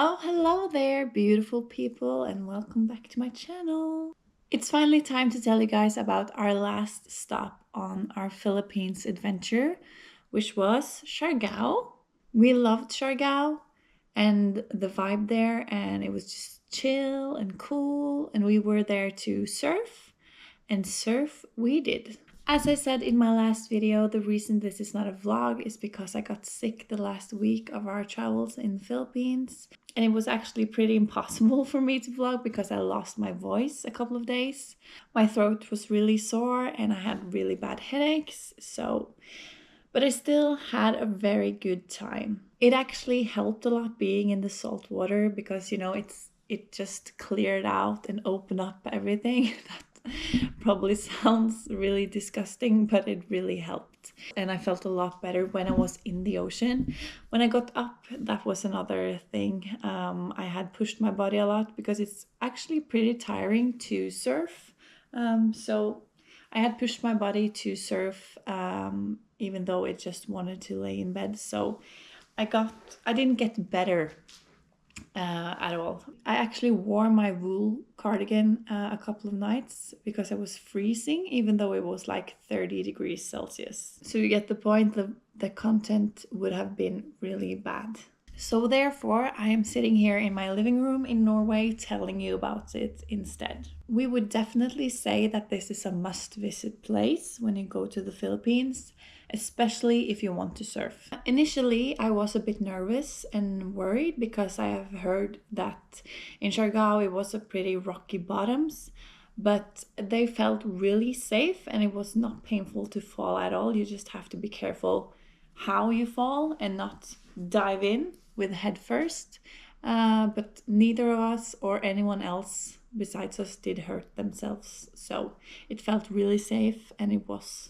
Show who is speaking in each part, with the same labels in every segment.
Speaker 1: Oh, hello there, beautiful people, and welcome back to my channel. It's finally time to tell you guys about our last stop on our Philippines adventure, which was Siargao. We loved Siargao and the vibe there, and it was just chill and cool, and we were there to surf, and surf we did. As I said in my last video, the reason this is not a vlog is because I got sick the last week of our travels in the Philippines. And it was actually pretty impossible for me to vlog because I lost my voice a couple of days. My throat was really sore and I had really bad headaches. But I still had a very good time. It actually helped a lot being in the salt water because, it just cleared out and opened up everything. That probably sounds really disgusting, but it really helped. And I felt a lot better when I was in the ocean. When I got up, that was another thing. I had pushed my body a lot because it's actually pretty tiring to surf. So I had pushed my body to surf, even though it just wanted to lay in bed. So I didn't get better at all. I actually wore my wool cardigan a couple of nights because I was freezing, even though it was like 30 degrees Celsius. So you get the point, the content would have been really bad. So therefore, I am sitting here in my living room in Norway telling you about it instead. We would definitely say that this is a must-visit place when you go to the Philippines, especially if you want to surf. Initially, I was a bit nervous and worried because I have heard that in Siargao it was a pretty rocky bottoms, but they felt really safe and it was not painful to fall at all. You just have to be careful how you fall and not dive in with head first. But neither of us or anyone else besides us did hurt themselves. So it felt really safe and it was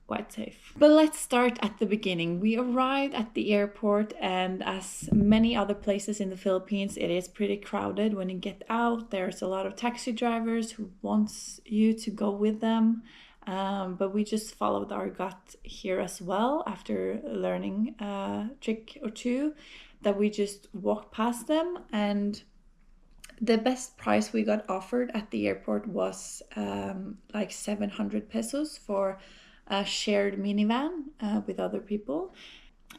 Speaker 1: quite safe. But let's start at the beginning. We arrived at the airport, and as many other places in the Philippines, it is pretty crowded when you get out. There's a lot of taxi drivers who wants you to go with them. But we just followed our gut here as well after learning a trick or two, that we just walked past them. And the best price we got offered at the airport was like 700 pesos for a shared minivan with other people.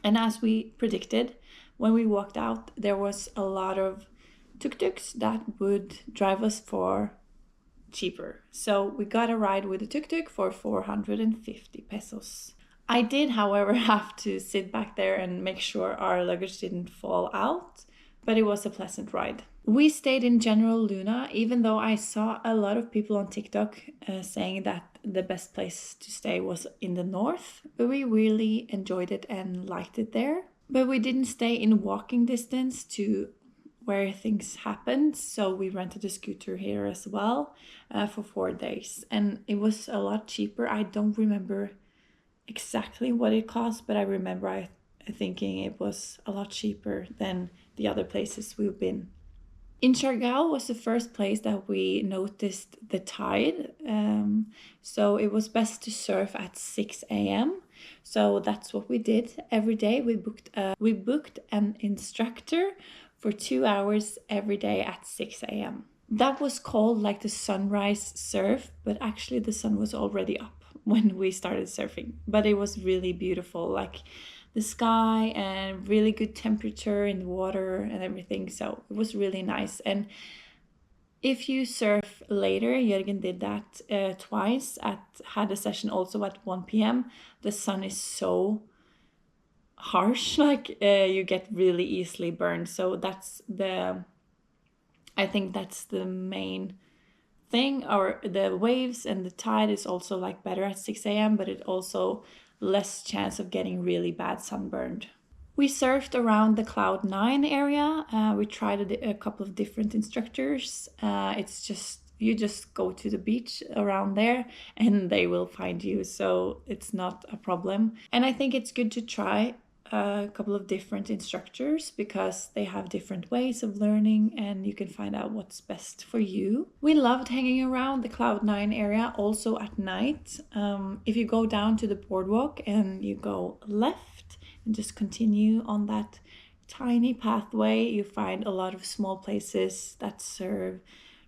Speaker 1: And as we predicted, when we walked out, there was a lot of tuk-tuks that would drive us for cheaper. So we got a ride with a tuk-tuk for 450 pesos. I did, however, have to sit back there and make sure our luggage didn't fall out, but it was a pleasant ride. We stayed in General Luna, even though I saw a lot of people on TikTok saying that the best place to stay was in the north, but we really enjoyed it and liked it there. But we didn't stay in walking distance to where things happened, so we rented a scooter here as well for 4 days, and it was a lot cheaper. I don't remember exactly what it cost, but I remember I thinking it was a lot cheaper than the other places we've been. In Siargao was the first place that we noticed the tide, so it was best to surf at 6 a.m. So that's what we did every day. We booked an instructor for 2 hours every day at 6 a.m. That was called like the sunrise surf, but actually the sun was already up when we started surfing. But it was really beautiful, like the sky and really good temperature in the water and everything. So it was really nice. And if you surf later, Jürgen did that twice, had a session also at 1 p.m. The sun is so harsh, like you get really easily burned. So I think that's the main thing. Or the waves and the tide is also like better at 6 a.m., but it also less chance of getting really bad sunburned. We surfed around the Cloud 9 area. We tried a couple of different instructors. You just go to the beach around there and they will find you, so it's not a problem. And I think it's good to try a couple of different instructors because they have different ways of learning and you can find out what's best for you. We loved hanging around the Cloud 9 area also at night. If you go down to the boardwalk and you go left and just continue on that tiny pathway. You find a lot of small places that serve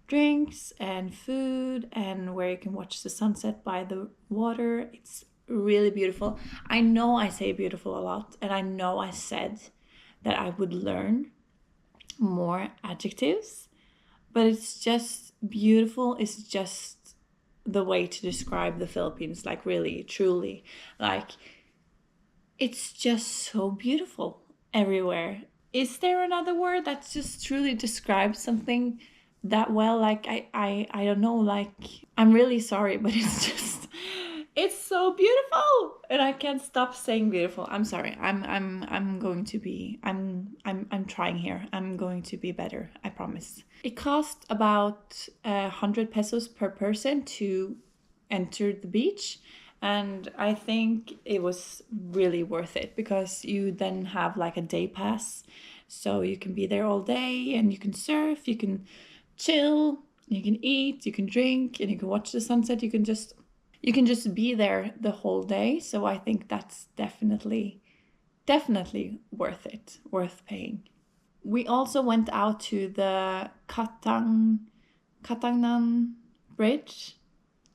Speaker 1: drinks and food, and where you can watch the sunset by the water. It's really beautiful. I know I say beautiful a lot, and I know I said that I would learn more adjectives, but it's just beautiful. It's just the way to describe the Philippines, like really, truly. Like, it's just so beautiful everywhere. Is there another word that just truly describes something that well? Like I don't know, like I'm really sorry, but it's just it's so beautiful and I can't stop saying beautiful. I'm sorry. I'm going to be I'm trying here. I'm going to be better, I promise. It cost about 100 pesos per person to enter the beach, and I think it was really worth it because you then have like a day pass, so you can be there all day and you can surf, you can chill, you can eat, you can drink, and you can watch the sunset. You can just be there the whole day. So I think that's definitely worth it, worth paying. We also went out to the Katangnan Bridge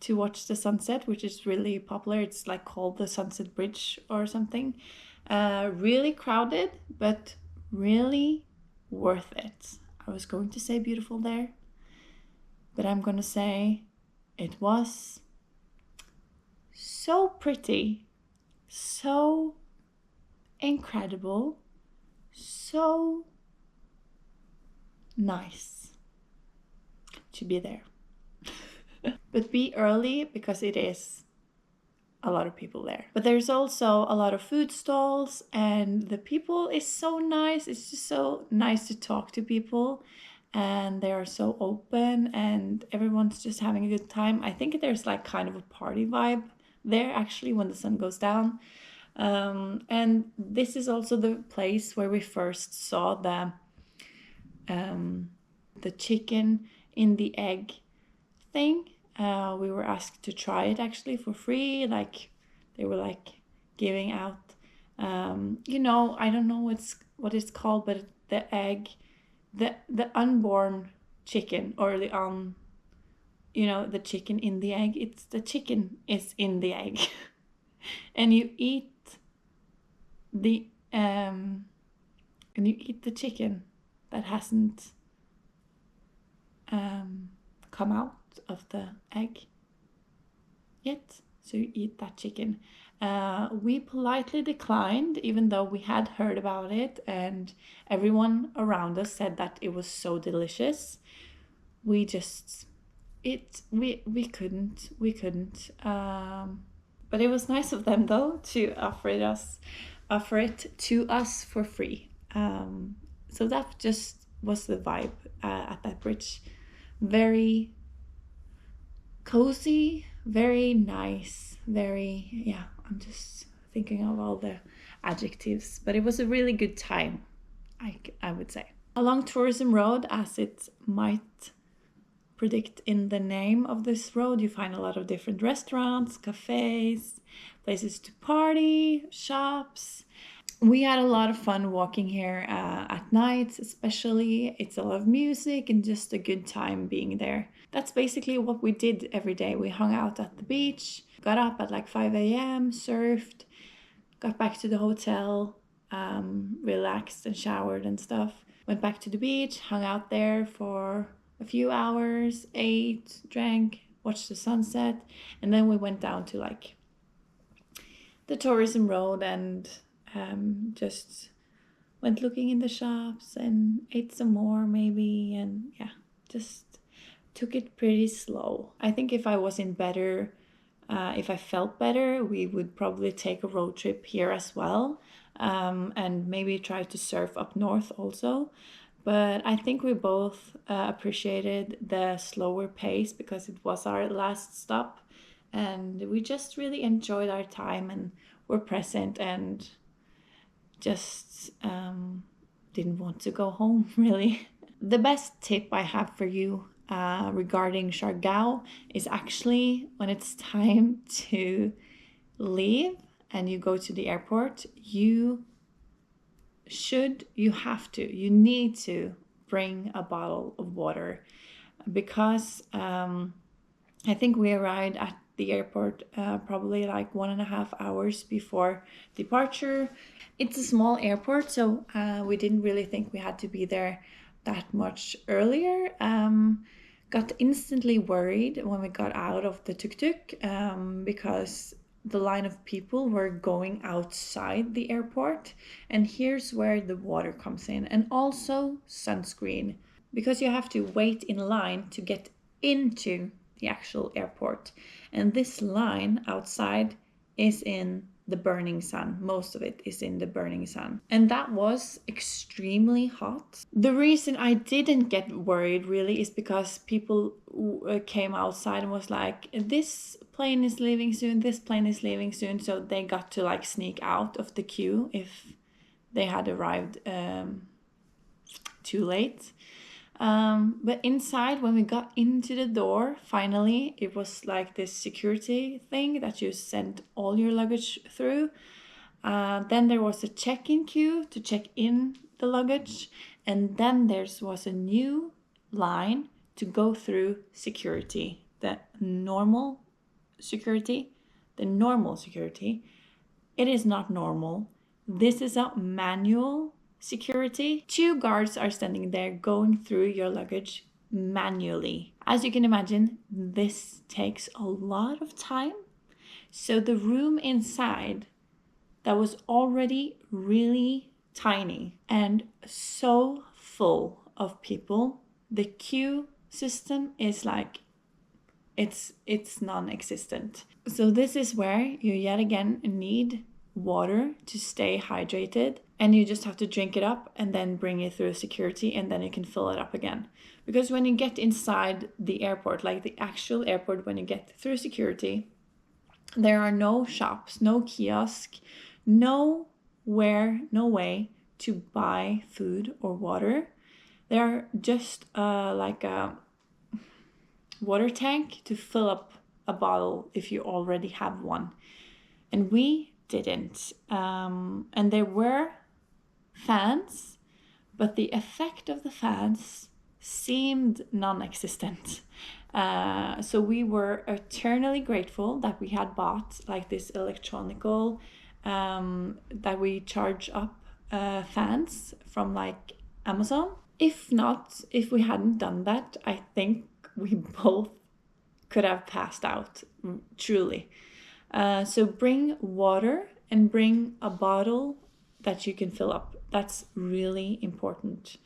Speaker 1: to watch the sunset, which is really popular. It's like called the Sunset Bridge or something. Really crowded, but really worth it. I was going to say beautiful there, but I'm gonna say it was so pretty, so incredible, so nice to be there. But be early because it is a lot of people there. But there's also a lot of food stalls, and the people is so nice. It's just so nice to talk to people, and they are so open, and everyone's just having a good time. I think there's like kind of a party vibe there actually when the sun goes down. And this is also the place where we first saw the chicken in the egg thing. We were asked to try it actually for free. Like they were like giving out, I don't know what it's called, but the egg, the unborn chicken, or the chicken in the egg. It's the chicken is in the egg, and you eat the chicken that hasn't come out of the egg yet. So you eat that chicken. We politely declined, even though we had heard about it and everyone around us said that it was so delicious. We just we couldn't. But it was nice of them though to offer it to us for free. So that just was the vibe at that bridge. Very cozy, very nice, I'm just thinking of all the adjectives, but it was a really good time, I would say. Along Tourism Road, as it might predict in the name of this road, you find a lot of different restaurants, cafes, places to party, shops. We had a lot of fun walking here at night, especially. It's a lot of music and just a good time being there. That's basically what we did every day. We hung out at the beach, got up at like 5 a.m., surfed, got back to the hotel, relaxed and showered and stuff. Went back to the beach, hung out there for a few hours, ate, drank, watched the sunset, and then we went down to like the tourism road and just went looking in the shops and ate some more maybe, and just took it pretty slow. I think if I was in better, if I felt better, we would probably take a road trip here as well, and maybe try to surf up north also. But I think we both appreciated the slower pace because it was our last stop, and we just really enjoyed our time and were present and just didn't want to go home, really. The best tip I have for you regarding Siargao is actually when it's time to leave and you go to the airport, you you need to bring a bottle of water because I think we arrived at the airport probably like 1.5 hours before departure. It's a small airport, so we didn't really think we had to be there that much earlier. Got instantly worried when we got out of the tuk-tuk because the line of people were going outside the airport. And here's where the water comes in, and also sunscreen, because you have to wait in line to get into the actual airport. And this line outside is in the burning sun. Most of it is in the burning sun. And that was extremely hot. The reason I didn't get worried really is because people came outside and was like, this plane is leaving soon, this plane is leaving soon. So they got to like sneak out of the queue if they had arrived too late. But inside, when we got into the door, finally, it was like this security thing that you sent all your luggage through. Then there was a check-in queue to check in the luggage. And then there was a new line to go through security, the normal security. The normal security. It is not normal. This is a manual security. 2 guards are standing there going through your luggage manually. As you can imagine, this takes a lot of time. So the room inside that was already really tiny and so full of people, the queue system is like it's non-existent. So this is where you yet again need water to stay hydrated, and you just have to drink it up and then bring it through security, and then you can fill it up again. Because when you get inside the airport, like the actual airport, when you get through security, there are no shops, no kiosk, no way to buy food or water. There are just like a water tank to fill up a bottle if you already have one. And we didn't. And there were fans, but the effect of the fans seemed non-existent. So we were eternally grateful that we had bought like this electronical that we charge up fans from like Amazon. If we hadn't done that, I think we both could have passed out, truly. So bring water and bring a bottle that you can fill up. That's really important.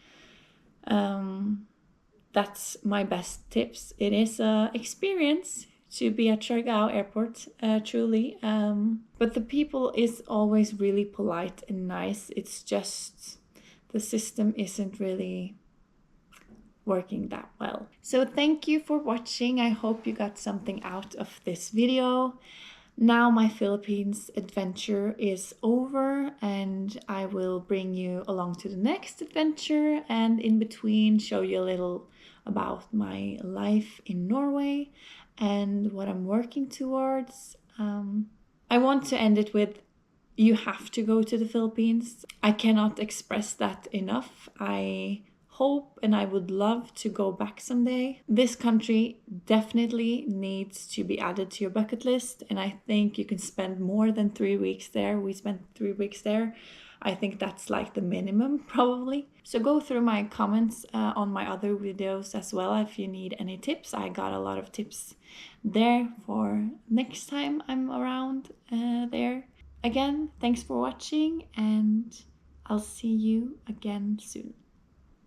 Speaker 1: That's my best tips. It is an experience to be at Siargao Airport, truly. But the people is always really polite and nice. It's just the system isn't really working that well. So thank you for watching. I hope you got something out of this video. Now my Philippines adventure is over, and I will bring you along to the next adventure, and in between show you a little about my life in Norway and what I'm working towards. I want to end it with, you have to go to the Philippines. I cannot express that enough. I hope and I would love to go back someday. This country definitely needs to be added to your bucket list, and I think you can spend more than 3 weeks there. We spent 3 weeks there. I think that's like the minimum probably. So go through my comments on my other videos as well if you need any tips. I got a lot of tips there for next time I'm around there. Again, thanks for watching, and I'll see you again soon.